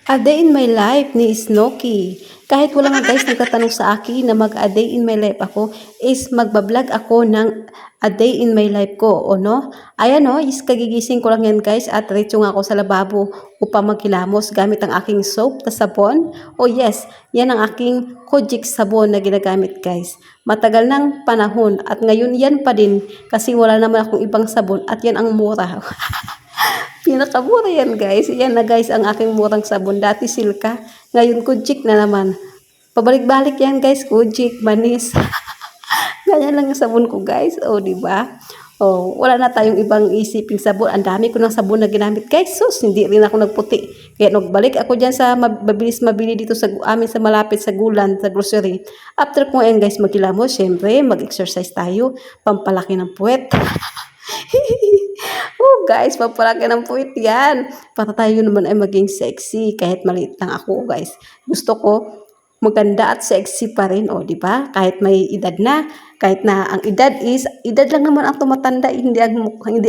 A day in my life ni Snooki. Kahit wala nga guys nagtatanong sa akin na mag-a day in my life ako, is magbablog ako ng a day in my life ko, o no? Ayan o, is kagigising ko lang yan guys at diretso nga ako sa lababo upang magkilamos gamit ang aking soap na sabon. Oh yes, yan ang aking Kojic sabon na ginagamit guys. Matagal ng panahon at ngayon yan pa din kasi wala naman akong ibang sabon at yan ang mura. Pinakamura yan guys. Yan na guys ang aking murang sabon. Dati Silka, ngayon Kojik na naman. Pabalik-balik yan guys, Kojik, Manis. Ganyan lang yung sabon ko guys. O, di ba? Oh, wala na tayong ibang isiping sabon. Ang dami ko ng sabon na ginamit guys. Sus, hindi rin ako nagputi. Kaya nagbalik ako dyan sa mabilis mabili dito sa amin sa malapit sa Gulan, sa grocery. After ko ngayon guys magkilamos, syempre mag-exercise tayo. Pampalaki ng puwet. Oh guys, papalaki ng puwit yan. Para tayo naman ay maging sexy kahit maliit lang ako guys. Gusto ko maganda at sexy pa rin, o di ba? Kahit may edad na, kahit na ang edad lang naman ang tumatanda, hindi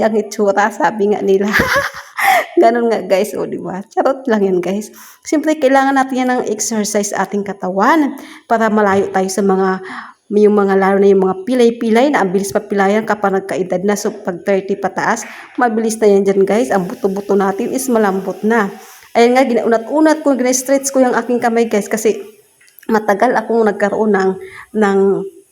ang itsura, sabi nga nila. Ganun nga guys, o di ba? Charot lang yan guys. Siyempre kailangan natin yan ng exercise ating katawan para malayo tayo sa lalo na yung mga pilay-pilay na ang bilis papilayan kapag nagkaedad na. So pag 30 pataas, mabilis na yan dyan guys. Ang buto-buto natin is malambot na. Ayan nga, ginaunat-unat ko, gina-stretch ko yung aking kamay guys kasi matagal akong nagkaroon ng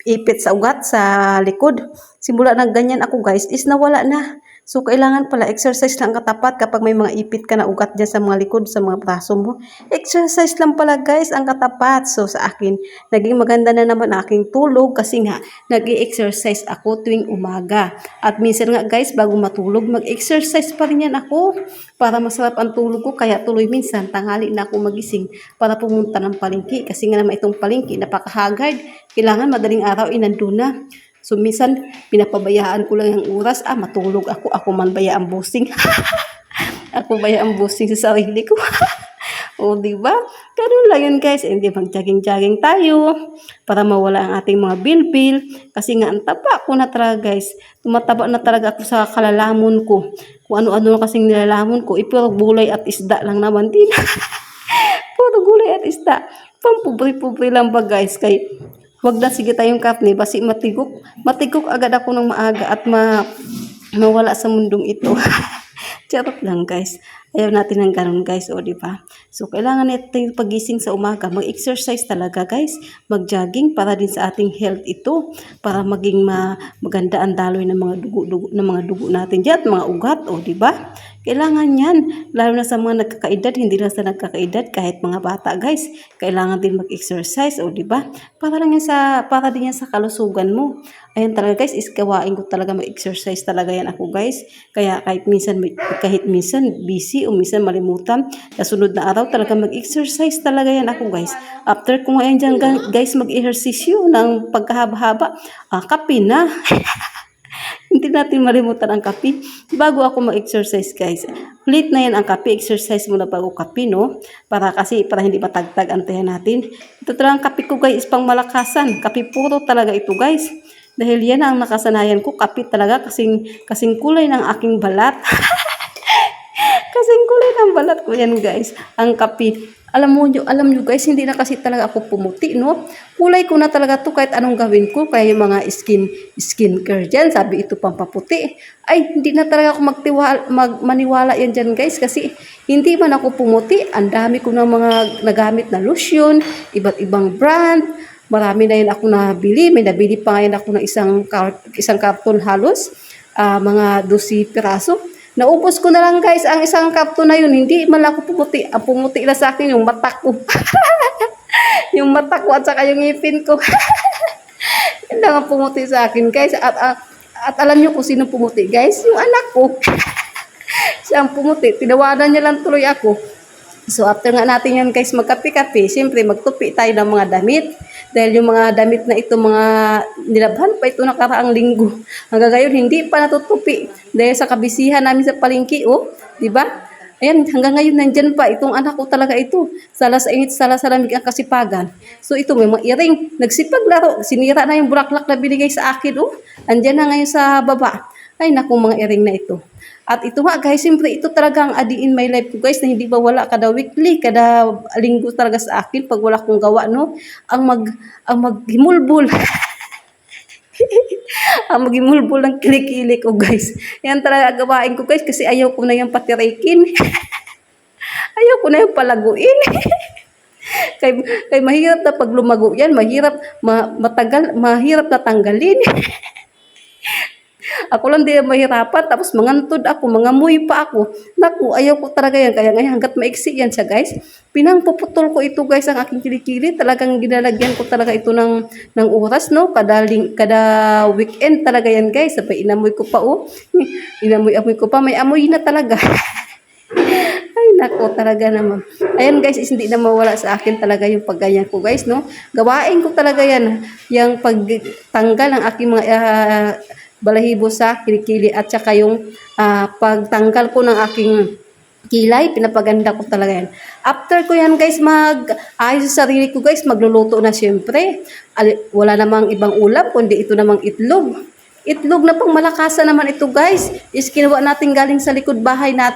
ipit sa ugat sa likod. Simula ng ganyan ako guys is nawala na. So, kailangan pala exercise lang katapat kapag may mga ipit ka na ugat dyan sa mga likod, sa mga braso mo. Exercise lang pala guys ang katapat. So, sa akin, naging maganda na naman aking tulog kasi nga, nag-exercise ako tuwing umaga. At minsan nga guys, bago matulog, mag-exercise pa rin yan ako para masarap ang tulog ko. Kaya tuloy minsan, tanghali na ako magising para pumunta ng palengke. Kasi nga naman itong palengke, napakahagard. Kailangan madaling araw, inandun na. So, minsan, pinapabayaan ko lang yung oras. Matulog ako. Ako man baya ang busing. Ako baya ang busing sa sarili ko. O, diba? Ganun lang yun, guys. Hindi mag-jogging-jogging tayo para mawala ang ating mga bilbil. Kasi nga, ang taba ko na talaga, guys. Tumataba na talaga ako sa kalalamon ko. Kung ano-ano kasing nilalamon ko, puro gulay at isda lang naman din. Puro gulay at isda. Pampubri-pubri lang ba, guys? Kay wag na sige tayong kapni, basi matigok. Matigok agad ako ng maaga at mawala sa mundong ito. Charot lang guys. Ayaw natin ng ganun guys, o diba? So, kailangan natin pagising sa umaga, mag-exercise talaga guys. Mag-jogging para din sa ating health ito. Para maging maganda ang daloy ng mga dugo natin dyan, at mga ugat, o diba? Kailangan yan, lalo na sa mga nagkakaedad, hindi na sa nagkakaedad, kahit mga bata guys, kailangan din mag-exercise, o diba? Para din yan sa kalusugan mo. Ayan talaga guys, is gawain ko talaga mag-exercise talaga yan ako guys. Kaya kahit minsan busy o minsan malimutan, kasunod na araw talaga mag-exercise talaga yan ako guys. After ko ngayon dyan guys mag-ehersisyo ng pagkahaba-haba, kape na. Hindi natin malimutan ang kape. Bago ako mag-exercise guys. Late na yan ang kape. Exercise muna bago kape, no? Para hindi matagtag ang tiyan natin. Ito talagang kape ko guys is pang malakasan. Kape puro talaga ito guys. Dahil yan ang nakasanayan ko. Kape talaga kasing kulay ng aking balat. Kasing kulay ng balat ko yan guys. Ang kape. Alam nyo guys, hindi na kasi talaga ako pumuti, no? Kulay ko na talaga to kahit anong gawin ko. Kaya yung mga skincare dyan, sabi ito pampaputi. Ay, hindi na talaga ako maniwala yan dyan guys. Kasi hindi man ako pumuti. Ang dami ko ng mga nagamit na lotion, iba't ibang brand. Marami na yun ako nabili. May nabili pa ngayon ako ng isang karton halos. Mga 12 piraso. Naubos ko na lang guys ang isang karton na yun. Hindi man ako pumuti. Ang pumuti na sa akin yung mata ko. Yung mata ko at saka yung ngipin ko. Yun lang ang pumuti sa akin guys. At alam nyo kung sino pumuti guys? Yung anak ko. Siya ang pumuti. Tinawanan niya lang tuloy ako. So after nga natin yan guys magkape-kape, siyempre magtupi tayo ng mga damit. Dahil yung mga damit na ito, mga nilabhan pa ito nakaraang linggo. Hanggang ngayon, hindi pa natutupi. Dahil sa kabisihan namin sa palengke, oh, di ba? Ayan, hanggang ngayon nandyan pa. Itong anak ko talaga ito. Sala sa init, sala sa lamig ang kasipagan. So ito, may mga earring. Nagsipaglaro. Sinira na yung bulaklak na binigay sa akin, oh. Andyan na ngayon sa baba. Ay, naku, mga earring na ito. At ito nga guys, siyempre ito talaga ang a day in my life ko guys na hindi ba wala kada weekly, kada linggo talaga sa akin pag wala akong gawa no. Ang mag ang maghimulbol ang maghimulbol ng kilikili ko guys. Yan talaga gawain ko guys kasi ayaw ko na yung patirikin. Ayaw ko na yung palaguin. kay, kay mahirap na pag lumago yan, mahirap matagal, mahirap na tanggalin. Ako lang din mahirapan, tapos mangantod ako, mangamoy pa ako. Naku, ayaw ko talaga yan. Kaya ngayon, hanggat maiksi yan siya, guys. Pinangpuputol ko ito, guys, ang aking kilikili. Talagang ginalagyan ko talaga ito ng oras, no? Kada weekend talaga yan, guys. Sabay, inamoy ko pa, oh. Inamoy-amoy ko pa. May amoy na talaga. Ay, nako, talaga naman. Ayan, guys, is hindi na mawala sa akin talaga yung pagganyan ko, guys, no? Gawain ko talaga yan. Yung pagtanggal ng aking mga balahibo sa kilikili at saka yung pagtanggal ko ng aking kilay, pinapaganda ko talaga yan. After ko yan guys, mag-ayos sa sarili ko guys, magluluto na syempre. Wala namang ibang ulam, kundi ito namang itlog. Itlog na pang malakasan naman ito guys. Is kinuha natin galing sa likod bahay na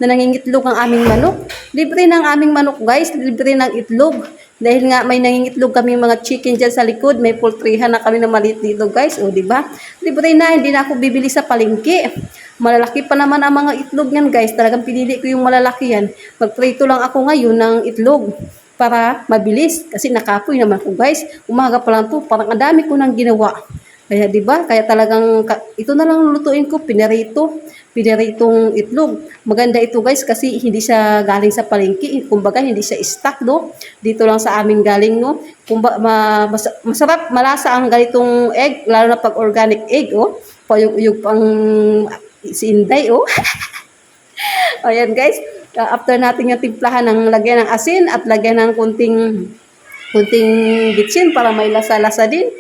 nangingitlog ang aming manok. Libre ng aming manok guys, libre ng itlog. Dahil nga may nangingitlog kami mga chicken dyan sa likod, may poultryhan na kami na maliit dito guys, o di ba? Libre na, hindi na ako bibili sa palengke. Malalaki pa naman ang mga itlog niyan guys, talagang pinili ko yung malalaki yan. Magprito lang ako ngayon ng itlog para mabilis, kasi nakapoy naman ko guys. Umaga pa lang to, parang ang dami ko nang ginawa. Kaya 'di ba? Kaya talagang ito na lang lulutuin ko, pinaritong itlog. Maganda ito guys kasi hindi siya galing sa palengke, kumbaga hindi siya stock no. Dito lang sa amin galing no. Masarap, malasa ang ganitong egg, lalo na pag organic egg oh. Payug pang sinday oh. Ayan guys, after natin yung timplahan ng lagyan ng asin at lagyan ng kunting bitsin para may lasa-lasa din.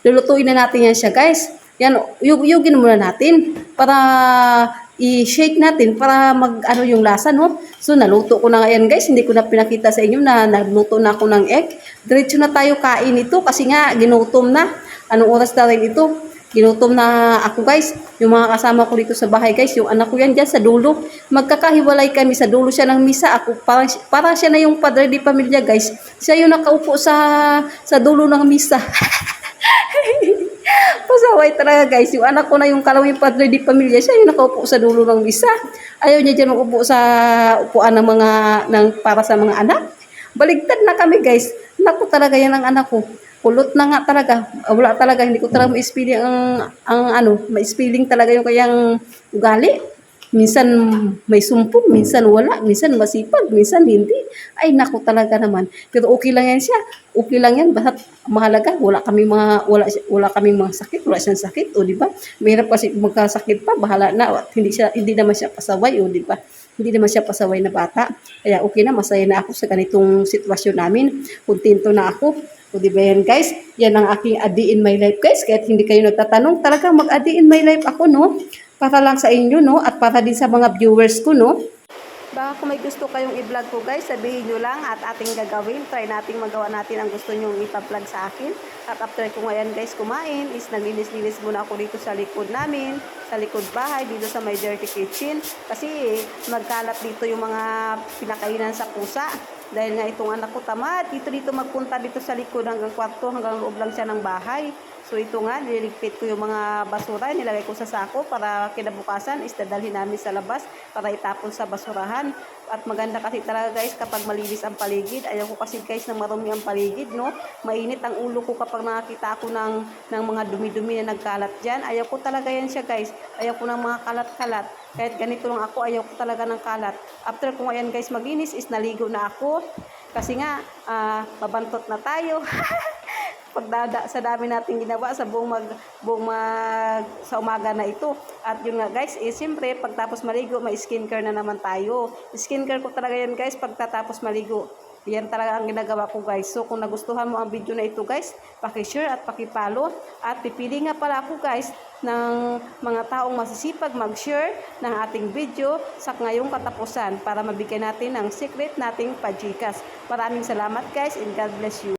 Lulutuin na natin yan siya guys. Yan, yugin muna natin para i-shake natin para mag-ano yung lasa no. So naluto ko na ngayon guys, hindi ko na pinakita sa inyo na nagluto na ako ng egg. Diretso na tayo kain ito kasi nga ginutom na. Anong oras na rin ito? Ginutom na ako guys. Yung mga kasama ko dito sa bahay guys, yung anak ko yan dyan sa dulo. Magkakahiwalay kami, sa dulo siya ng misa. Ako, parang siya na yung padre di pamilya guys. Siya yung nakaupo sa dulo ng misa. Pasaway talaga guys, yung anak ko na yung kalawing padre di pamilya, siya yung nakaupo sa dulo ng misa. Ayaw niya dyan makupo sa upuan para sa mga anak. Baligtad na kami guys. Naku talaga yan ang anak ko. Kulot na nga talaga. Wala talaga, hindi ko talaga ma-spelling ma-spelling talaga yung kayang ugali. Minsan may sumpong, minsan wala, minsan masipag, minsan hindi. Ay naku talaga naman. Pero okay lang yan siya. Okay lang yan basta mahalaga wala kaming mga sakit, wala siyang sakit, o di ba? Mahirap kasi magkasakit pa, bahala na. Hindi naman siya pasaway, o di ba? Hindi naman siya pasaway na bata. Kaya okay na, masaya na ako sa ganitong sitwasyon namin. Kontento na ako. O di ba yan guys? Yan ang aking a day in my life guys. Kahit hindi kayo nagtatanong, talagang mag a day in my life ako no. Para lang sa inyo no, at para din sa mga viewers ko no. Baka kung may gusto kayong i-vlog ko guys, sabihin nyo lang at ating gagawin. Try nating magawa natin ang gusto nyong ipa-vlog sa akin. At after ko ngayon guys kumain, is naglinis-linis muna ako dito sa likod namin, sa likod bahay, dito sa my dirty kitchen. Kasi magkalat dito yung mga pinakainan sa pusa. Dahil nga itong anak ko tamad, dito magpunta dito sa likod hanggang kwarto, hanggang loob lang siya ng bahay. So ito nga, nililigpit ko yung mga basura, nilagay ko sa sako para kinabukasan is dadalhin namin sa labas para itapon sa basurahan. At maganda kasi talaga guys kapag malinis ang paligid. Ayaw ko kasi guys na marumi ang paligid, no? Mainit ang ulo ko kapag nakakita ako ng mga dumi-dumi na nagkalat dyan. Ayaw ko talaga yan siya guys. Ayaw ko ng mga kalat-kalat. Kahit ganito lang ako, ayaw ko talaga ng kalat. After ko ngayon guys maglinis is naligo na ako. Kasi nga, mabantot na tayo. Sa dami natin ginawa sa sa umaga na ito. At yun nga guys, siyempre pagtapos maligo, may skincare na naman tayo. Skincare ko talaga yan guys pagtatapos maligo. Yan talaga ang ginagawa ko guys. So kung nagustuhan mo ang video na ito guys, paki-share at paki-follow. At pipili nga pala ako guys ng mga taong masisipag mag-share ng ating video sa ngayong katapusan para mabigyan natin ng secret nating pajikas. Maraming salamat guys and God bless you.